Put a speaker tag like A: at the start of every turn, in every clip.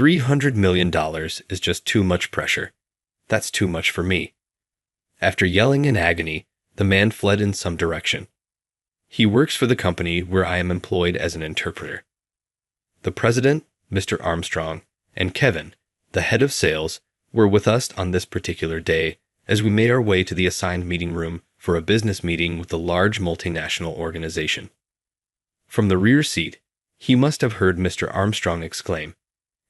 A: $300 million is just too much pressure. That's too much for me. After yelling in agony, the man fled in some direction. He works for the company where I am employed as an interpreter. The president, Mr. Armstrong, and Kevin, the head of sales, were with us on this particular day as we made our way to the assigned meeting room for a business meeting with a large multinational organization. From the rear seat, he must have heard Mr. Armstrong exclaim,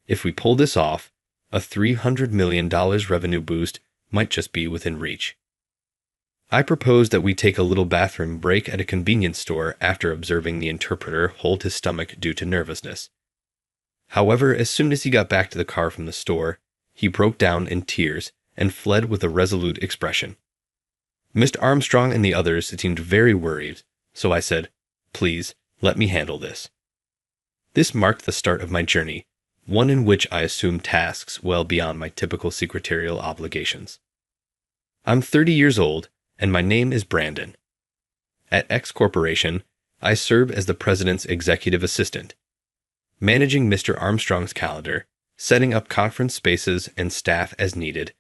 A: "If we pull this off, a $300 million revenue boost might just be within reach." I proposed that we take a little bathroom break at a convenience store after observing the interpreter hold his stomach due to nervousness. However, as soon as he got back to the car from the store, he broke down in tears and fled with a resolute expression. Mr. Armstrong and the others seemed very worried, so I said, "Please, let me handle this." This marked the start of my journey, one in which I assumed tasks well beyond my typical secretarial obligations. I'm 30 years old, and my name is Brandon. At X Corporation, I serve as the president's executive assistant. Managing Mr. Armstrong's calendar, setting up conference spaces and staff as needed,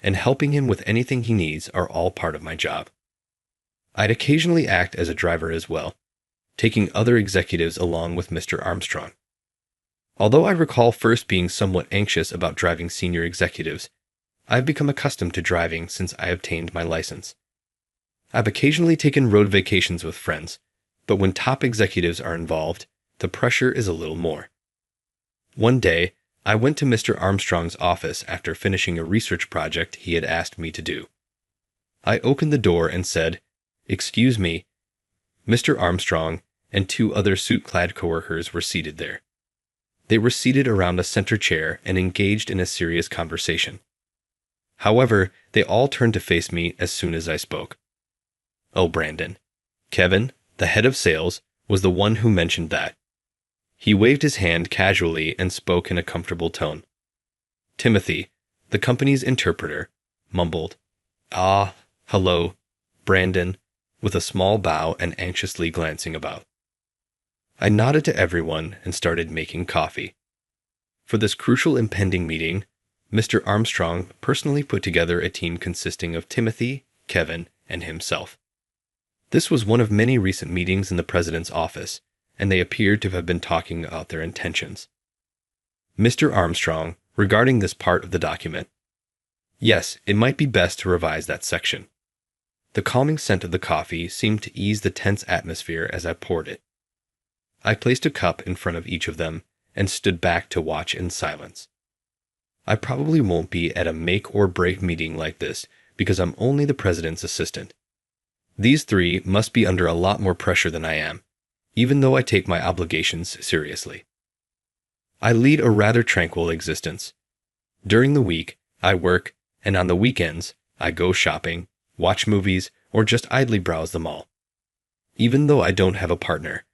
A: and helping him with anything he needs are all part of my job. I'd occasionally act as a driver as well, taking other executives along with Mr. Armstrong. Although I recall first being somewhat anxious about driving senior executives, I've become accustomed to driving since I obtained my license. I've occasionally taken road vacations with friends, but when top executives are involved, the pressure is a little more. One day, I went to Mr. Armstrong's office after finishing a research project he had asked me to do. I opened the door and said, "Excuse me." Mr. Armstrong and two other suit-clad coworkers were seated there. They were seated around a center chair and engaged in a serious conversation. However, they all turned to face me as soon as I spoke. "Oh, Brandon." Kevin, the head of sales, was the one who mentioned that. He waved his hand casually and spoke in a comfortable tone. Timothy, the company's interpreter, mumbled, "Ah, hello, Brandon," with a small bow and anxiously glancing about. I nodded to everyone and started making coffee. For this crucial impending meeting, Mr. Armstrong personally put together a team consisting of Timothy, Kevin, and himself. This was one of many recent meetings in the president's office, and they appeared to have been talking about their intentions. Mr. Armstrong, regarding this part of the document, "Yes, it might be best to revise that section." The calming scent of the coffee seemed to ease the tense atmosphere as I poured it. I placed a cup in front of each of them and stood back to watch in silence. I probably won't be at a make-or-break meeting like this because I'm only the president's assistant. These three must be under a lot more pressure than I am, even though I take my obligations seriously. I lead a rather tranquil existence. During the week, I work, and on the weekends, I go shopping, watch movies, or just idly browse the mall. Even though I don't have a partner,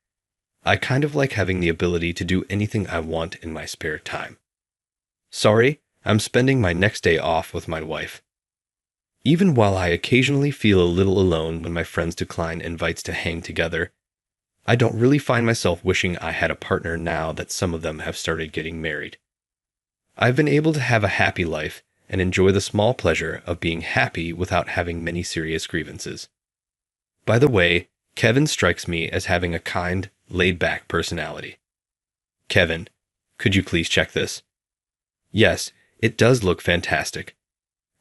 A: I kind of like having the ability to do anything I want in my spare time. Sorry, I'm spending my next day off with my wife. Even while I occasionally feel a little alone when my friends decline invites to hang together, I don't really find myself wishing I had a partner now that some of them have started getting married. I've been able to have a happy life and enjoy the small pleasure of being happy without having many serious grievances. By the way, Kevin strikes me as having a kind, laid-back personality. Kevin, could you please check this? Yes, it does look fantastic.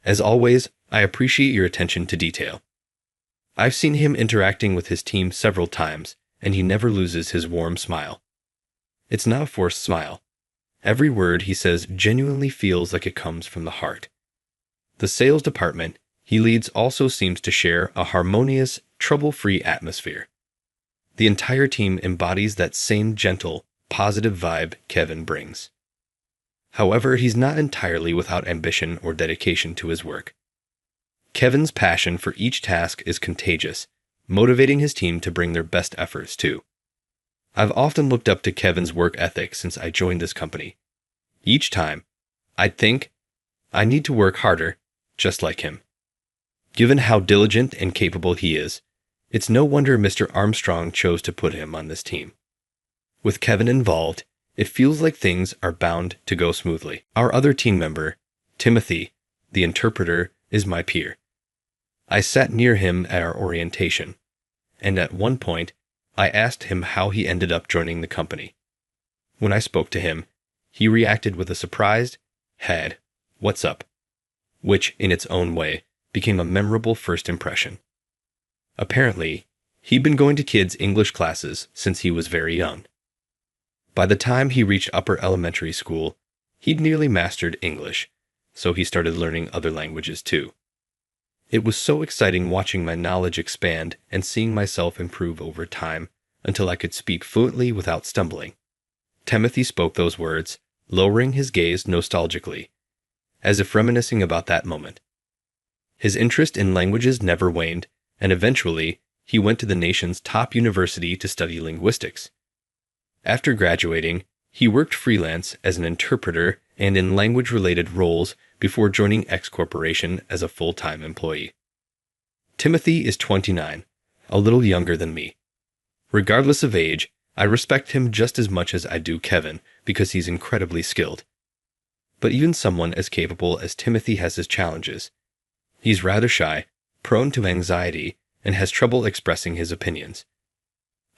A: As always, I appreciate your attention to detail. I've seen him interacting with his team several times, and he never loses his warm smile. It's not a forced smile. Every word he says genuinely feels like it comes from the heart. The sales department he leads also seems to share a harmonious, trouble-free atmosphere. The entire team embodies that same gentle, positive vibe Kevin brings. However, he's not entirely without ambition or dedication to his work. Kevin's passion for each task is contagious, motivating his team to bring their best efforts too. I've often looked up to Kevin's work ethic since I joined this company. Each time, I'd think, I need to work harder, just like him. Given how diligent and capable he is, it's no wonder Mr. Armstrong chose to put him on this team. With Kevin involved, It feels like things are bound to go smoothly. Our other team member, Timothy, the interpreter, is my peer. I sat near him at our orientation, and at one point, I asked him how he ended up joining the company. When I spoke to him, he reacted with a surprised, "What's up?" which, in its own way, became a memorable first impression. Apparently, he'd been going to kids' English classes since he was very young. By the time he reached upper elementary school, he'd nearly mastered English, so he started learning other languages too. It was so exciting watching my knowledge expand and seeing myself improve over time until I could speak fluently without stumbling. Timothy spoke those words, lowering his gaze nostalgically, as if reminiscing about that moment. His interest in languages never waned, and eventually, he went to the nation's top university to study linguistics. After graduating, he worked freelance as an interpreter and in language-related roles before joining X Corporation as a full-time employee. Timothy is 29, a little younger than me. Regardless of age, I respect him just as much as I do Kevin because he's incredibly skilled. But even someone as capable as Timothy has his challenges. He's rather shy, prone to anxiety, and has trouble expressing his opinions.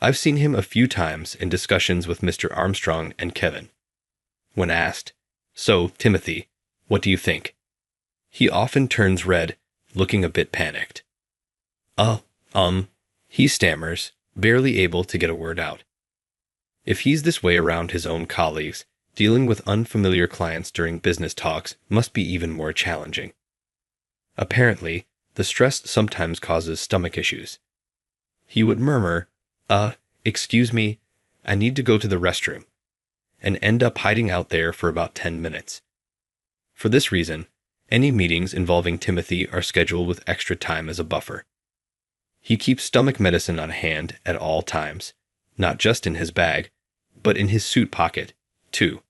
A: I've seen him a few times in discussions with Mr. Armstrong and Kevin. When asked, "So, Timothy, what do you think?" he often turns red, looking a bit panicked. He stammers, barely able to get a word out. If he's this way around his own colleagues, dealing with unfamiliar clients during business talks must be even more challenging. Apparently, the stress sometimes causes stomach issues. He would murmur, "Excuse me, I need to go to the restroom," and end up hiding out there for about 10 minutes. For this reason, any meetings involving Timothy are scheduled with extra time as a buffer. He keeps stomach medicine on hand at all times, not just in his bag, but in his suit pocket, too.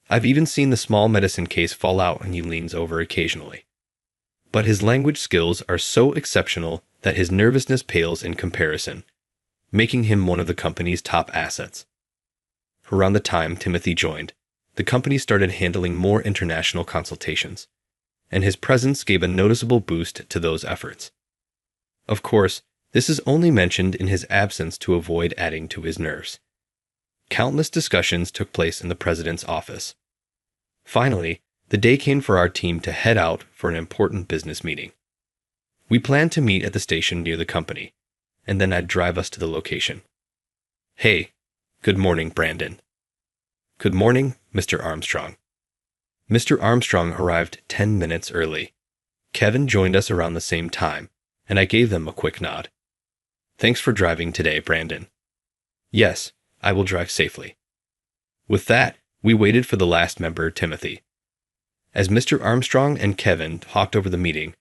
A: I've even seen the small medicine case fall out when he leans over occasionally. But his language skills are so exceptional that his nervousness pales in comparison, making him one of the company's top assets. Around the time Timothy joined, the company started handling more international consultations, and his presence gave a noticeable boost to those efforts. Of course, this is only mentioned in his absence to avoid adding to his nerves. Countless discussions took place in the president's office. Finally, the day came for our team to head out for an important business meeting. We planned to meet at the station near the company, and then I'd drive us to the location. "Hey, good morning, Brandon." "Good morning, Mr. Armstrong." Mr. Armstrong arrived 10 minutes early. Kevin joined us around the same time, and I gave them a quick nod. "Thanks for driving today, Brandon." "Yes, I will drive safely." With that, we waited for the last member, Timothy. As Mr. Armstrong and Kevin talked over the meeting,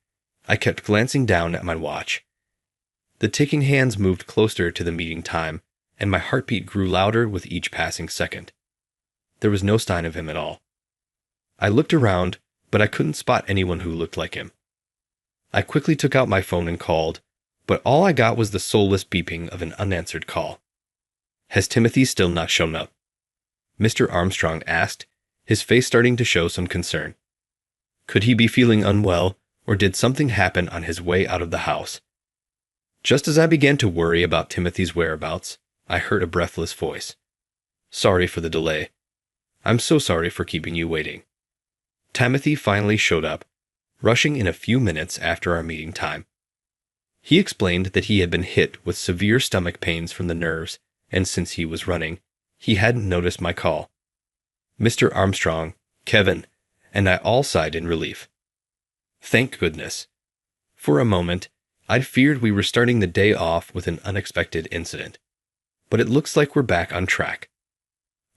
A: I kept glancing down at my watch. The ticking hands moved closer to the meeting time, and my heartbeat grew louder with each passing second. There was no sign of him at all. I looked around, but I couldn't spot anyone who looked like him. I quickly took out my phone and called, but all I got was the soulless beeping of an unanswered call. "Has Timothy still not shown up?" Mr. Armstrong asked, his face starting to show some concern. Could he be feeling unwell, or did something happen on his way out of the house? Just as I began to worry about Timothy's whereabouts, I heard a breathless voice. "Sorry for the delay. I'm so sorry for keeping you waiting." Timothy finally showed up, rushing in a few minutes after our meeting time. He explained that he had been hit with severe stomach pains from the nerves, and since he was running, he hadn't noticed my call. Mr. Armstrong, Kevin, and I all sighed in relief. Thank goodness. For a moment, I'd feared we were starting the day off with an unexpected incident. But it looks like we're back on track.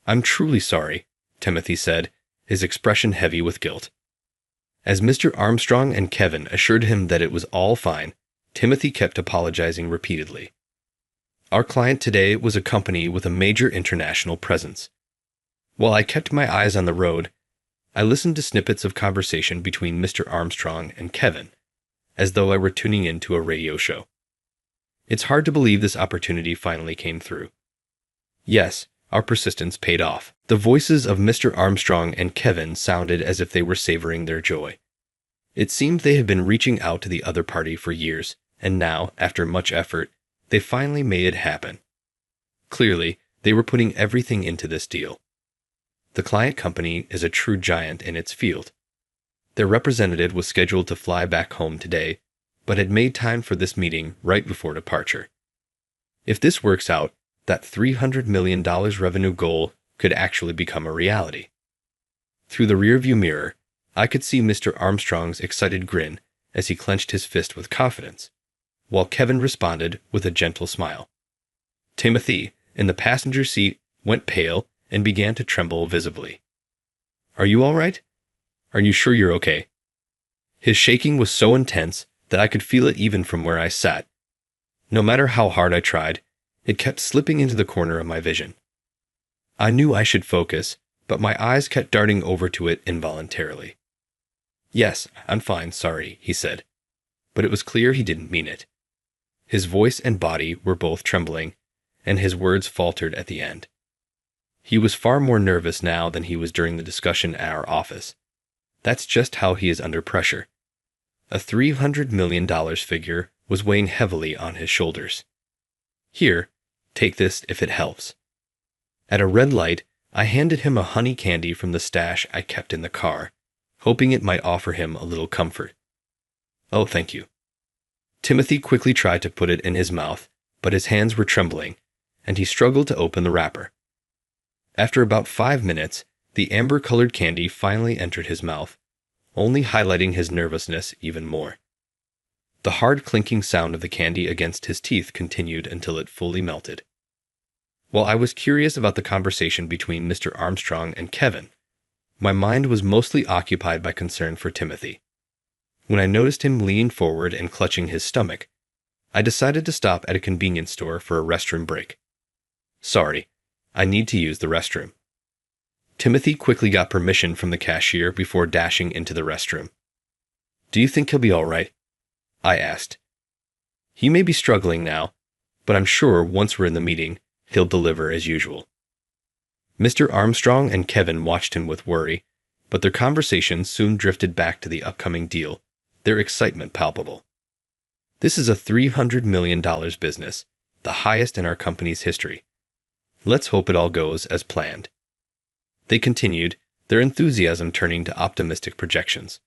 A: "I'm truly sorry," Timothy said, his expression heavy with guilt. As Mr. Armstrong and Kevin assured him that it was all fine, Timothy kept apologizing repeatedly. Our client today was a company with a major international presence. While I kept my eyes on the road, I listened to snippets of conversation between Mr. Armstrong and Kevin, as though I were tuning into a radio show. It's hard to believe this opportunity finally came through. Yes, our persistence paid off. The voices of Mr. Armstrong and Kevin sounded as if they were savoring their joy. It seemed they had been reaching out to the other party for years, and now, after much effort, they finally made it happen. Clearly, they were putting everything into this deal. The client company is a true giant in its field. Their representative was scheduled to fly back home today, but had made time for this meeting right before departure. If this works out, that $300 million revenue goal could actually become a reality. Through the rearview mirror, I could see Mr. Armstrong's excited grin as he clenched his fist with confidence, while Kevin responded with a gentle smile. Timothy, in the passenger seat, went pale and began to tremble visibly. "Are you all right? Are you sure you're okay?" His shaking was so intense that I could feel it even from where I sat. No matter how hard I tried, it kept slipping into the corner of my vision. I knew I should focus, but my eyes kept darting over to it involuntarily. "Yes, I'm fine, sorry," he said. But it was clear he didn't mean it. His voice and body were both trembling, and his words faltered at the end. He was far more nervous now than he was during the discussion at our office. That's just how he is under pressure. A $300 million figure was weighing heavily on his shoulders. "Here, take this if it helps." At a red light, I handed him a honey candy from the stash I kept in the car, hoping it might offer him a little comfort. "Oh, thank you." Timothy quickly tried to put it in his mouth, but his hands were trembling, and he struggled to open the wrapper. After about 5 minutes, the amber-colored candy finally entered his mouth, only highlighting his nervousness even more. The hard clinking sound of the candy against his teeth continued until it fully melted. While I was curious about the conversation between Mr. Armstrong and Kevin, my mind was mostly occupied by concern for Timothy. When I noticed him leaning forward and clutching his stomach, I decided to stop at a convenience store for a restroom break. "Sorry, I need to use the restroom." Timothy quickly got permission from the cashier before dashing into the restroom. "Do you think he'll be all right?" I asked. "He may be struggling now, but I'm sure once we're in the meeting, he'll deliver as usual." Mr. Armstrong and Kevin watched him with worry, but their conversation soon drifted back to the upcoming deal, their excitement palpable. "This is a $300 million business, the highest in our company's history. Let's hope it all goes as planned." They continued, their enthusiasm turning to optimistic projections.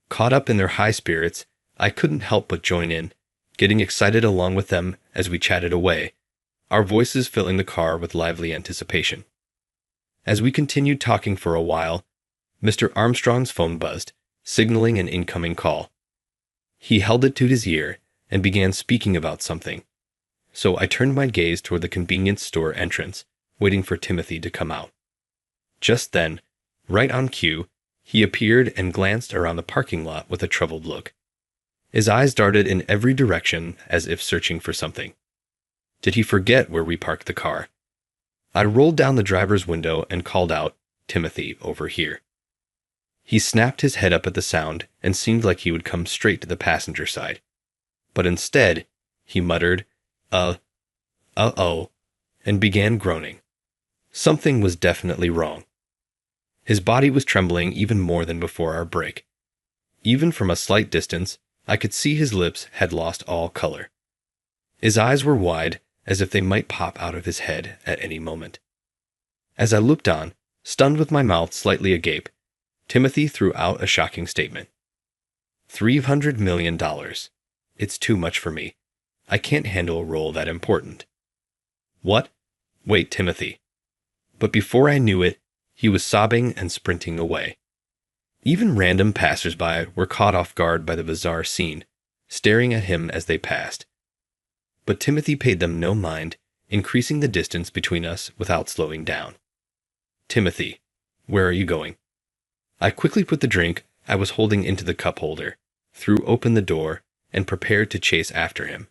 A: Caught up in their high spirits, I couldn't help but join in, getting excited along with them as we chatted away, our voices filling the car with lively anticipation. As we continued talking for a while, Mr. Armstrong's phone buzzed, signaling an incoming call. He held it to his ear and began speaking about something, so I turned my gaze toward the convenience store entrance, waiting for Timothy to come out. Just then, right on cue, he appeared and glanced around the parking lot with a troubled look. His eyes darted in every direction as if searching for something. Did he forget where we parked the car? I rolled down the driver's window and called out, "Timothy, over here." He snapped his head up at the sound and seemed like he would come straight to the passenger side. But instead, he muttered, uh-oh, and began groaning. Something was definitely wrong. His body was trembling even more than before our break. Even from a slight distance, I could see his lips had lost all color. His eyes were wide, as if they might pop out of his head at any moment. As I looked on, stunned with my mouth slightly agape, Timothy threw out a shocking statement. $300 million. It's too much for me. I can't handle a role that important. What? Wait, Timothy. But before I knew it, he was sobbing and sprinting away. Even random passersby were caught off guard by the bizarre scene, staring at him as they passed. But Timothy paid them no mind, increasing the distance between us without slowing down. "Timothy, where are you going?" I quickly put the drink I was holding into the cup holder, threw open the door, and prepared to chase after him.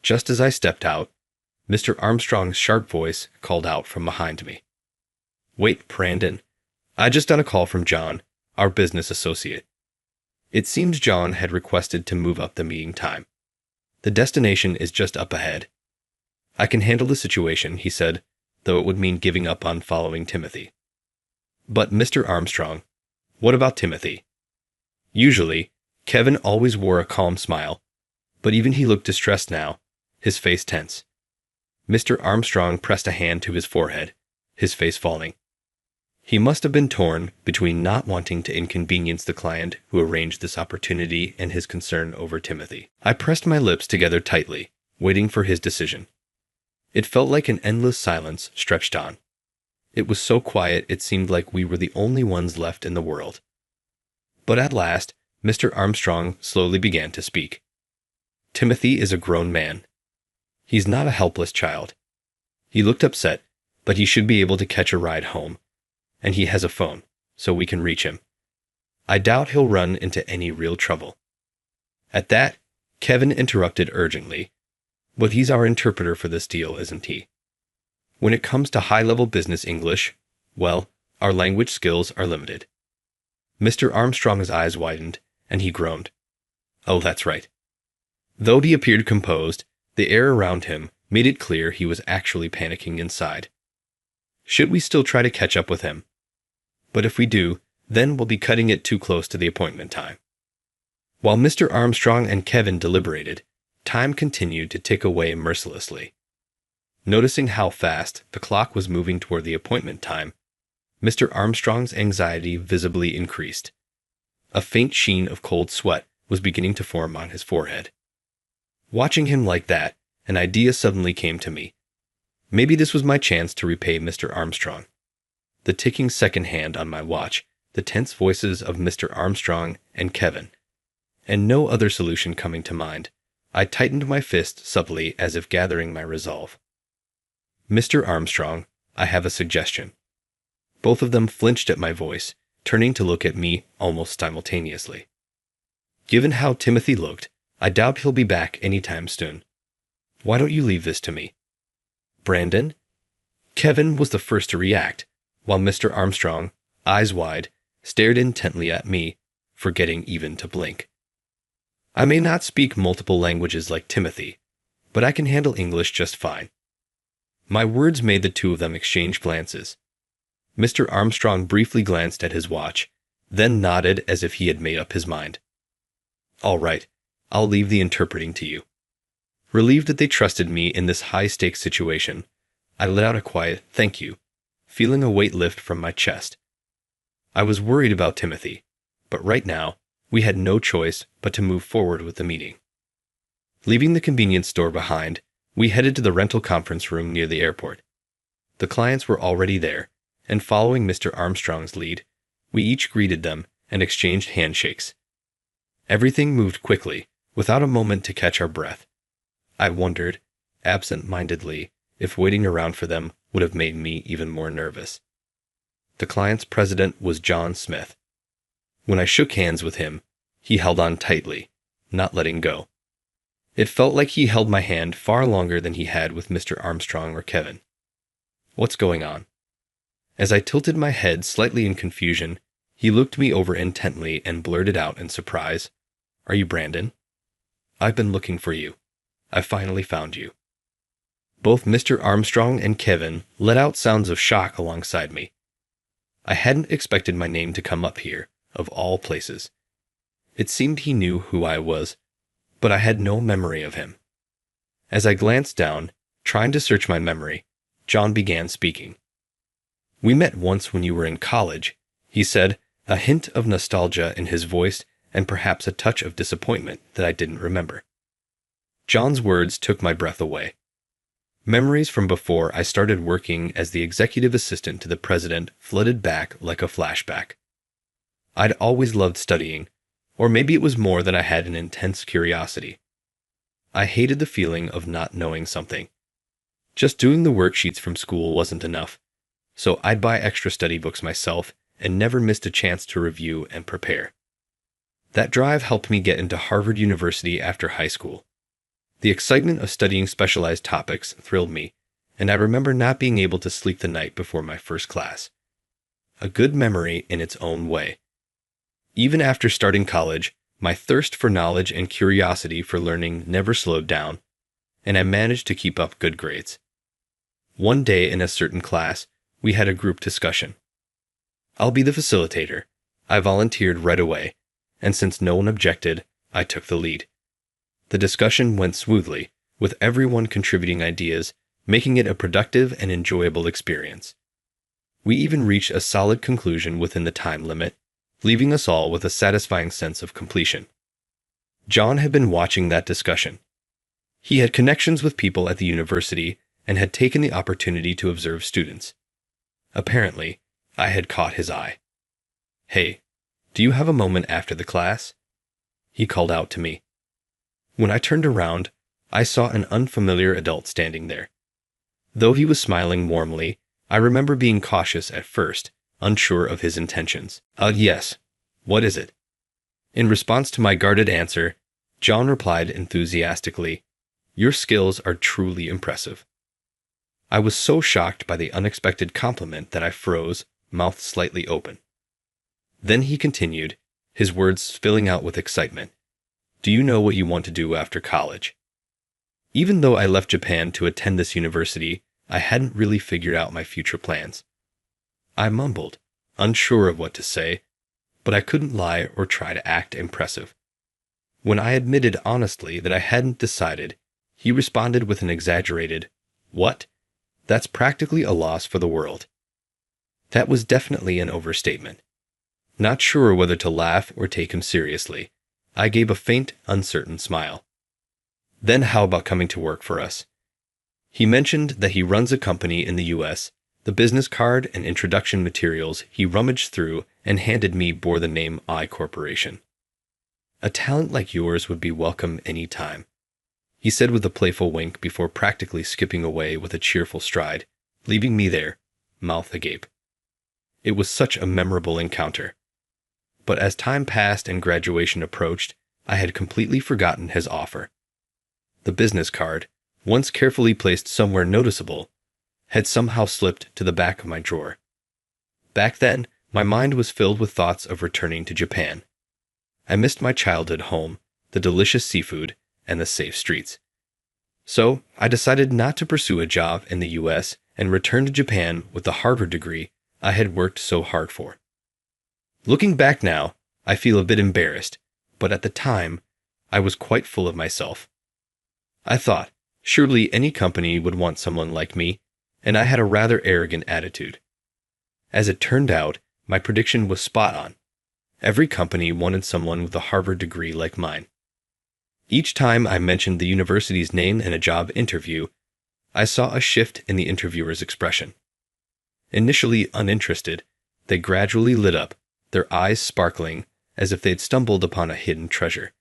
A: Just as I stepped out, Mr. Armstrong's sharp voice called out from behind me. "Wait, Brandon. I just got a call from John, our business associate. It seems John had requested to move up the meeting time. The destination is just up ahead. I can handle the situation," he said, though it would mean giving up on following Timothy. But Mr. Armstrong, what about Timothy? Usually, Kevin always wore a calm smile, but even he looked distressed now, his face tense. Mr. Armstrong pressed a hand to his forehead, his face falling. He must have been torn between not wanting to inconvenience the client who arranged this opportunity and his concern over Timothy. I pressed my lips together tightly, waiting for his decision. It felt like an endless silence stretched on. It was so quiet it seemed like we were the only ones left in the world. But at last, Mr. Armstrong slowly began to speak. Timothy is a grown man. He's not a helpless child. He looked upset, but he should be able to catch a ride home. And he has a phone, so we can reach him. I doubt he'll run into any real trouble. At that, Kevin interrupted urgently. But he's our interpreter for this deal, isn't he? When it comes to high-level business English, well, our language skills are limited. Mr. Armstrong's eyes widened, and he groaned. Oh, that's right. Though he appeared composed, the air around him made it clear he was actually panicking inside. Should we still try to catch up with him? But if we do, then we'll be cutting it too close to the appointment time. While Mr. Armstrong and Kevin deliberated, time continued to tick away mercilessly. Noticing how fast the clock was moving toward the appointment time, Mr. Armstrong's anxiety visibly increased. A faint sheen of cold sweat was beginning to form on his forehead. Watching him like that, an idea suddenly came to me. Maybe this was my chance to repay Mr. Armstrong. The ticking second hand on my watch, the tense voices of Mr. Armstrong and Kevin, and no other solution coming to mind, I tightened my fist subtly as if gathering my resolve. Mr. Armstrong, I have a suggestion. Both of them flinched at my voice, turning to look at me almost simultaneously. Given how Timothy looked, I doubt he'll be back anytime soon. Why don't you leave this to me? Brandon? Kevin was the first to react, while Mr. Armstrong, eyes wide, stared intently at me, forgetting even to blink. I may not speak multiple languages like Timothy, but I can handle English just fine. My words made the two of them exchange glances. Mr. Armstrong briefly glanced at his watch, then nodded as if he had made up his mind. All right, I'll leave the interpreting to you. Relieved that they trusted me in this high-stakes situation, I let out a quiet thank you, feeling a weight lift from my chest. I was worried about Timothy, but right now, we had no choice but to move forward with the meeting. Leaving the convenience store behind, we headed to the rental conference room near the airport. The clients were already there, and following Mr. Armstrong's lead, we each greeted them and exchanged handshakes. Everything moved quickly, without a moment to catch our breath. I wondered, absent-mindedly, if waiting around for them would have made me even more nervous. The client's president was John Smith. When I shook hands with him, he held on tightly, not letting go. It felt like he held my hand far longer than he had with Mr. Armstrong or Kevin. What's going on? As I tilted my head slightly in confusion, he looked me over intently and blurted out in surprise, Are you Brandon? I've been looking for you. I finally found you. Both Mr. Armstrong and Kevin let out sounds of shock alongside me. I hadn't expected my name to come up here, of all places. It seemed he knew who I was, but I had no memory of him. As I glanced down, trying to search my memory, John began speaking. We met once when you were in college, he said, a hint of nostalgia in his voice and perhaps a touch of disappointment that I didn't remember. John's words took my breath away. Memories from before I started working as the executive assistant to the president flooded back like a flashback. I'd always loved studying, or maybe it was more that I had an intense curiosity. I hated the feeling of not knowing something. Just doing the worksheets from school wasn't enough, so I'd buy extra study books myself and never missed a chance to review and prepare. That drive helped me get into Harvard University after high school. The excitement of studying specialized topics thrilled me, and I remember not being able to sleep the night before my first class. A good memory in its own way. Even after starting college, my thirst for knowledge and curiosity for learning never slowed down, and I managed to keep up good grades. One day in a certain class, we had a group discussion. I'll be the facilitator. I volunteered right away, and since no one objected, I took the lead. The discussion went smoothly, with everyone contributing ideas, making it a productive and enjoyable experience. We even reached a solid conclusion within the time limit, leaving us all with a satisfying sense of completion. John had been watching that discussion. He had connections with people at the university and had taken the opportunity to observe students. Apparently, I had caught his eye. "Hey, do you have a moment after the class?" He called out to me. When I turned around, I saw an unfamiliar adult standing there. Though he was smiling warmly, I remember being cautious at first, unsure of his intentions. Yes. What is it?" In response to my guarded answer, John replied enthusiastically, "Your skills are truly impressive." I was so shocked by the unexpected compliment that I froze, mouth slightly open. Then he continued, his words spilling out with excitement. "Do you know what you want to do after college?" Even though I left Japan to attend this university, I hadn't really figured out my future plans. I mumbled, unsure of what to say, but I couldn't lie or try to act impressive. When I admitted honestly that I hadn't decided, he responded with an exaggerated, "What? That's practically a loss for the world." That was definitely an overstatement. Not sure whether to laugh or take him seriously, I gave a faint, uncertain smile. "Then how about coming to work for us?" He mentioned that he runs a company in the US. The business card and introduction materials he rummaged through and handed me bore the name I Corporation. "A talent like yours would be welcome any time," he said with a playful wink before practically skipping away with a cheerful stride, leaving me there, mouth agape. It was such a memorable encounter. But as time passed and graduation approached, I had completely forgotten his offer. The business card, once carefully placed somewhere noticeable, had somehow slipped to the back of my drawer. Back then, my mind was filled with thoughts of returning to Japan. I missed my childhood home, the delicious seafood, and the safe streets. So, I decided not to pursue a job in the US and return to Japan with the Harvard degree I had worked so hard for. Looking back now, I feel a bit embarrassed, but at the time, I was quite full of myself. I thought, surely any company would want someone like me, and I had a rather arrogant attitude. As it turned out, my prediction was spot on. Every company wanted someone with a Harvard degree like mine. Each time I mentioned the university's name in a job interview, I saw a shift in the interviewer's expression. Initially uninterested, they gradually lit up, their eyes sparkling as if they'd stumbled upon a hidden treasure.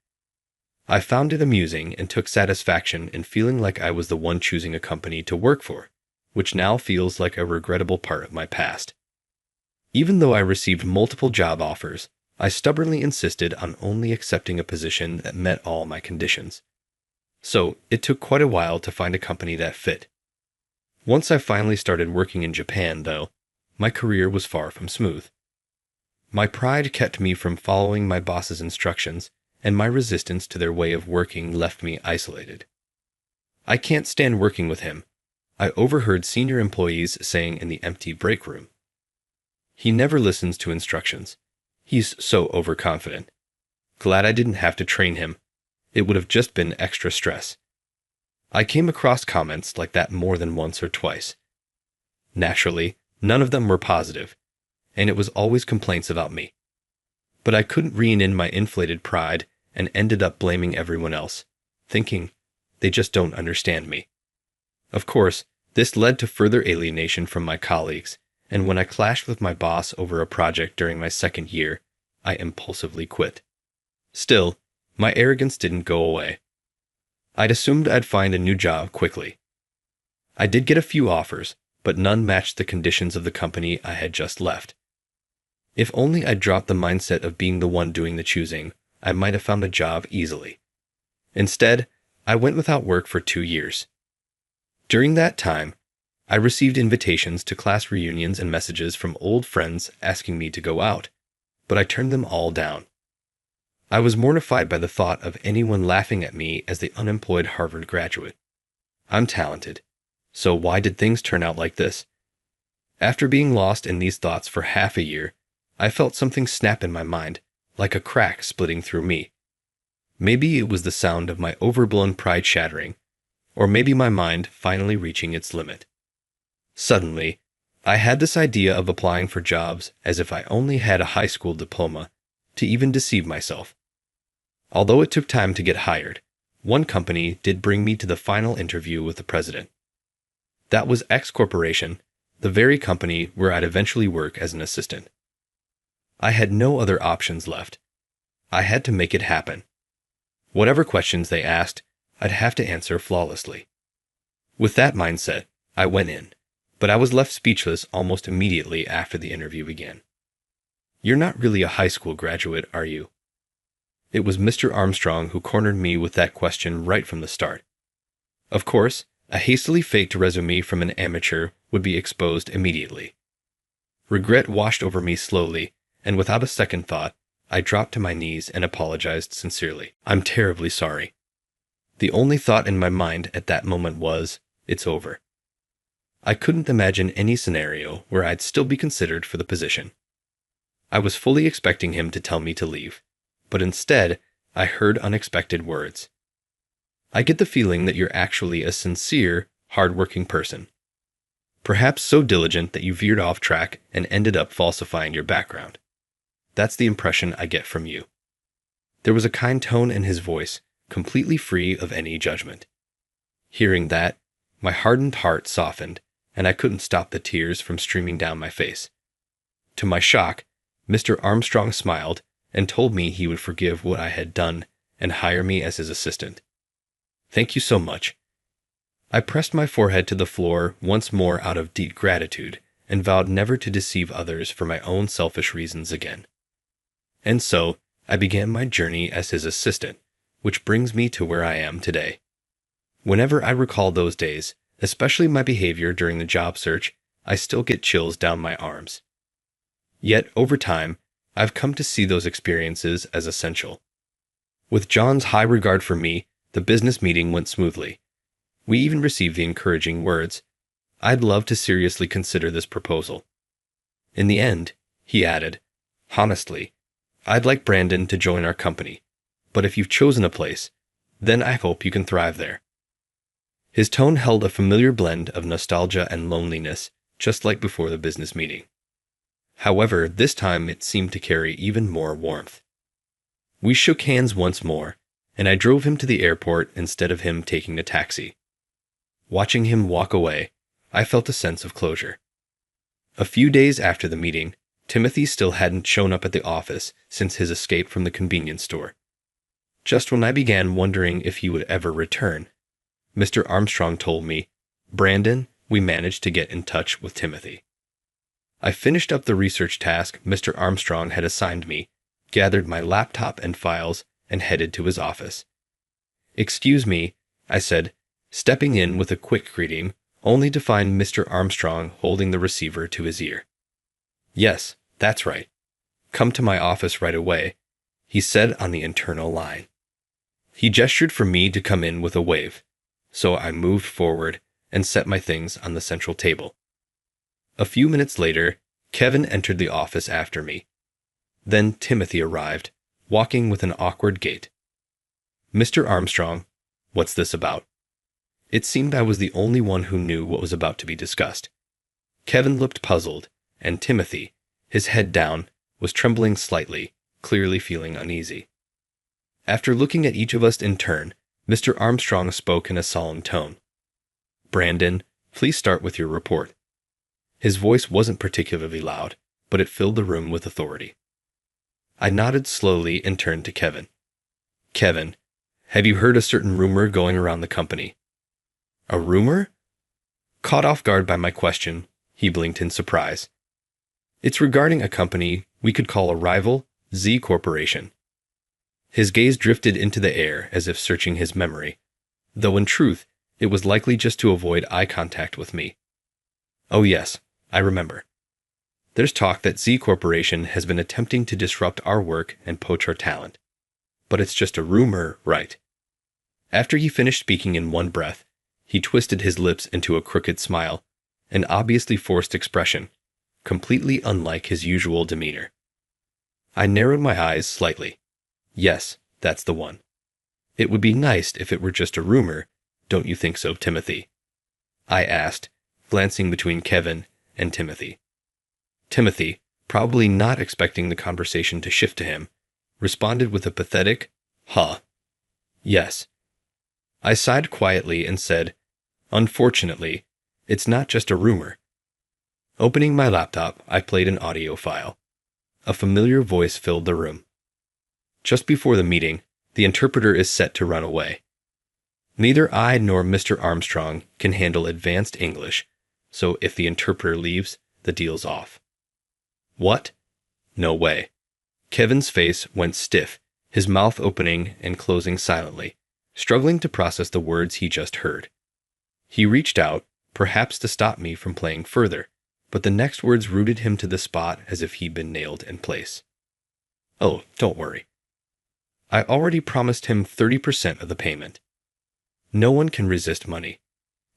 A: I found it amusing and took satisfaction in feeling like I was the one choosing a company to work for, which now feels like a regrettable part of my past. Even though I received multiple job offers, I stubbornly insisted on only accepting a position that met all my conditions. So, it took quite a while to find a company that fit. Once I finally started working in Japan, though, my career was far from smooth. My pride kept me from following my boss's instructions, and my resistance to their way of working left me isolated. "I can't stand working with him," I overheard senior employees saying in the empty break room. "He never listens to instructions. He's so overconfident. Glad I didn't have to train him. It would have just been extra stress." I came across comments like that more than once or twice. Naturally, none of them were positive, and it was always complaints about me. But I couldn't rein in my inflated pride and ended up blaming everyone else, thinking, they just don't understand me. Of course, this led to further alienation from my colleagues, and when I clashed with my boss over a project during my second year, I impulsively quit. Still, my arrogance didn't go away. I'd assumed I'd find a new job quickly. I did get a few offers, but none matched the conditions of the company I had just left. If only I'd dropped the mindset of being the one doing the choosing, I might have found a job easily. Instead, I went without work for 2 years. During that time, I received invitations to class reunions and messages from old friends asking me to go out, but I turned them all down. I was mortified by the thought of anyone laughing at me as the unemployed Harvard graduate. I'm talented, So why did things turn out like this? After being lost in these thoughts for half a year, I felt something snap in my mind, like a crack splitting through me. Maybe it was the sound of my overblown pride shattering, or maybe my mind finally reaching its limit. Suddenly, I had this idea of applying for jobs as if I only had a high school diploma, to even deceive myself. Although it took time to get hired, one company did bring me to the final interview with the president. That was X Corporation, the very company where I'd eventually work as an assistant. I had no other options left. I had to make it happen. Whatever questions they asked, I'd have to answer flawlessly. With that mindset, I went in, but I was left speechless almost immediately after the interview began. "You're not really a high school graduate, are you?" It was Mr. Armstrong who cornered me with that question right from the start. Of course, a hastily faked resume from an amateur would be exposed immediately. Regret washed over me slowly, and without a second thought, I dropped to my knees and apologized sincerely. "I'm terribly sorry." The only thought in my mind at that moment was, it's over. I couldn't imagine any scenario where I'd still be considered for the position. I was fully expecting him to tell me to leave, but instead, I heard unexpected words. "I get the feeling that you're actually a sincere, hard-working person. Perhaps so diligent that you veered off track and ended up falsifying your background. That's the impression I get from you." There was a kind tone in his voice, completely free of any judgment. Hearing that, my hardened heart softened, and I couldn't stop the tears from streaming down my face. To my shock, Mr. Armstrong smiled and told me he would forgive what I had done and hire me as his assistant. "Thank you so much." I pressed my forehead to the floor once more out of deep gratitude and vowed never to deceive others for my own selfish reasons again. And so, I began my journey as his assistant, which brings me to where I am today. Whenever I recall those days, especially my behavior during the job search, I still get chills down my arms. Yet, over time, I've come to see those experiences as essential. With John's high regard for me, the business meeting went smoothly. We even received the encouraging words, "I'd love to seriously consider this proposal." In the end, he added, "Honestly, I'd like Brandon to join our company, but if you've chosen a place, then I hope you can thrive there." His tone held a familiar blend of nostalgia and loneliness, just like before the business meeting. However, this time it seemed to carry even more warmth. We shook hands once more, and I drove him to the airport instead of him taking the taxi. Watching him walk away, I felt a sense of closure. A few days after the meeting, Timothy still hadn't shown up at the office since his escape from the convenience store. Just when I began wondering if he would ever return, Mr. Armstrong told me, "Brandon, we managed to get in touch with Timothy." I finished up the research task Mr. Armstrong had assigned me, gathered my laptop and files, and headed to his office. "Excuse me," I said, stepping in with a quick greeting, only to find Mr. Armstrong holding the receiver to his ear. "Yes, that's right. Come to my office right away," he said on the internal line. He gestured for me to come in with a wave, so I moved forward and set my things on the central table. A few minutes later, Kevin entered the office after me. Then Timothy arrived, walking with an awkward gait. "Mr. Armstrong, what's this about?" It seemed I was the only one who knew what was about to be discussed. Kevin looked puzzled, and Timothy, his head down, was trembling slightly, clearly feeling uneasy. After looking at each of us in turn, Mr. Armstrong spoke in a solemn tone. "Brandon, please start with your report." His voice wasn't particularly loud, but it filled the room with authority. I nodded slowly and turned to Kevin. "Kevin, have you heard a certain rumor going around the company?" "A rumor?" Caught off guard by my question, he blinked in surprise. "It's regarding a company we could call a rival, Z Corporation." His gaze drifted into the air as if searching his memory, though in truth, it was likely just to avoid eye contact with me. "Oh yes, I remember. There's talk that Z Corporation has been attempting to disrupt our work and poach our talent. But it's just a rumor, right?" After he finished speaking in one breath, He twisted his lips into a crooked smile, an obviously forced expression, completely unlike his usual demeanor. I narrowed my eyes slightly. Yes, that's the one. It would be nice if it were just a rumor, don't you think so, Timothy? I asked, glancing between Kevin and Timothy. Timothy, probably not expecting the conversation to shift to him, responded with a pathetic, "Huh. Yes." I sighed quietly and said, "Unfortunately, it's not just a rumor." Opening my laptop, I played an audio file. A familiar voice filled the room. Just before the meeting, the interpreter is set to run away. Neither I nor Mr. Armstrong can handle advanced English, so if the interpreter leaves, the deal's off. What? No way. Kevin's face went stiff, his mouth opening and closing silently, struggling to process the words he just heard. He reached out, perhaps to stop me from playing further, but the next words rooted him to the spot as if he'd been nailed in place. "Oh, don't worry. I already promised him 30% of the payment. No one can resist money.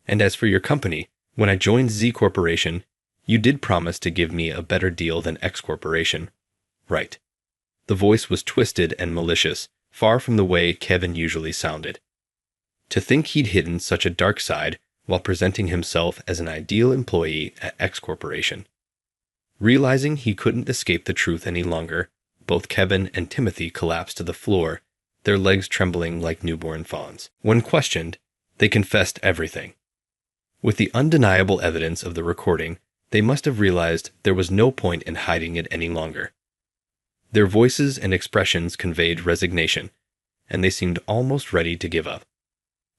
A: And as for your company, when I joined Z Corporation, you did promise to give me a better deal than X Corporation, right?" The voice was twisted and malicious, far from the way Kevin usually sounded. To think he'd hidden such a dark side while presenting himself as an ideal employee at X Corporation. Realizing he couldn't escape the truth any longer, both Kevin and Timothy collapsed to the floor, their legs trembling like newborn fawns. When questioned, they confessed everything. With the undeniable evidence of the recording, they must have realized there was no point in hiding it any longer. Their voices and expressions conveyed resignation, and they seemed almost ready to give up.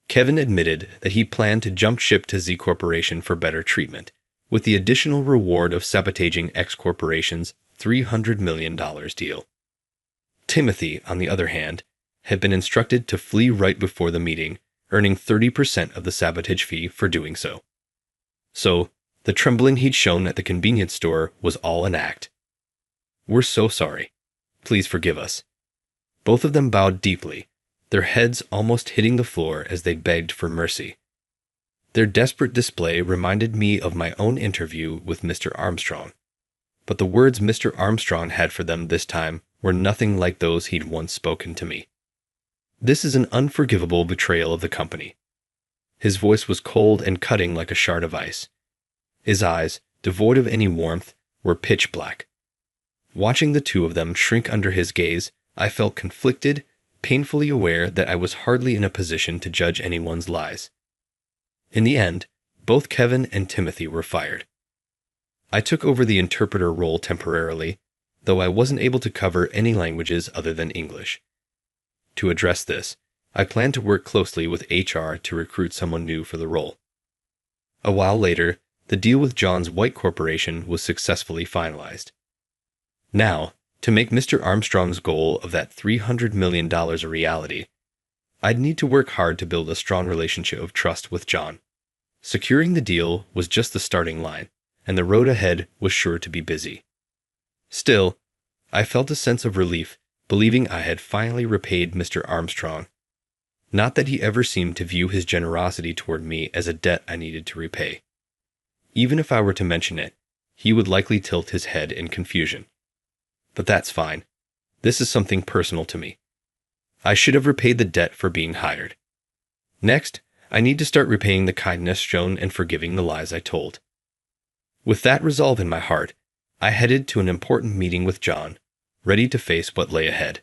A: Kevin admitted that he planned to jump ship to Z Corporation for better treatment, with the additional reward of sabotaging X Corporation's $300 million deal. Timothy, on the other hand, had been instructed to flee right before the meeting, earning 30% of the sabotage fee for doing so. So, the trembling he'd shown at the convenience store was all an act. "We're so sorry. Please forgive us." Both of them bowed deeply, their heads almost hitting the floor as they begged for mercy. Their desperate display reminded me of my own interview with Mr. Armstrong, but the words Mr. Armstrong had for them this time were nothing like those he'd once spoken to me. "This is an unforgivable betrayal of the company." His voice was cold and cutting like a shard of ice. His eyes, devoid of any warmth, were pitch black. Watching the two of them shrink under his gaze, I felt conflicted, painfully aware that I was hardly in a position to judge anyone's lies. In the end, both Kevin and Timothy were fired. I took over the interpreter role temporarily, though I wasn't able to cover any languages other than English. To address this, I planned to work closely with HR to recruit someone new for the role. A while later, the deal with John's White Corporation was successfully finalized. Now, to make Mr. Armstrong's goal of that $300 million a reality, I'd need to work hard to build a strong relationship of trust with John. Securing the deal was just the starting line, and the road ahead was sure to be busy. Still, I felt a sense of relief, believing I had finally repaid Mr. Armstrong. Not that he ever seemed to view his generosity toward me as a debt I needed to repay. Even if I were to mention it, he would likely tilt his head in confusion. But that's fine. This is something personal to me. I should have repaid the debt for being hired. Next, I need to start repaying the kindness shown and forgiving the lies I told. With that resolve in my heart, I headed to an important meeting with John, ready to face what lay ahead.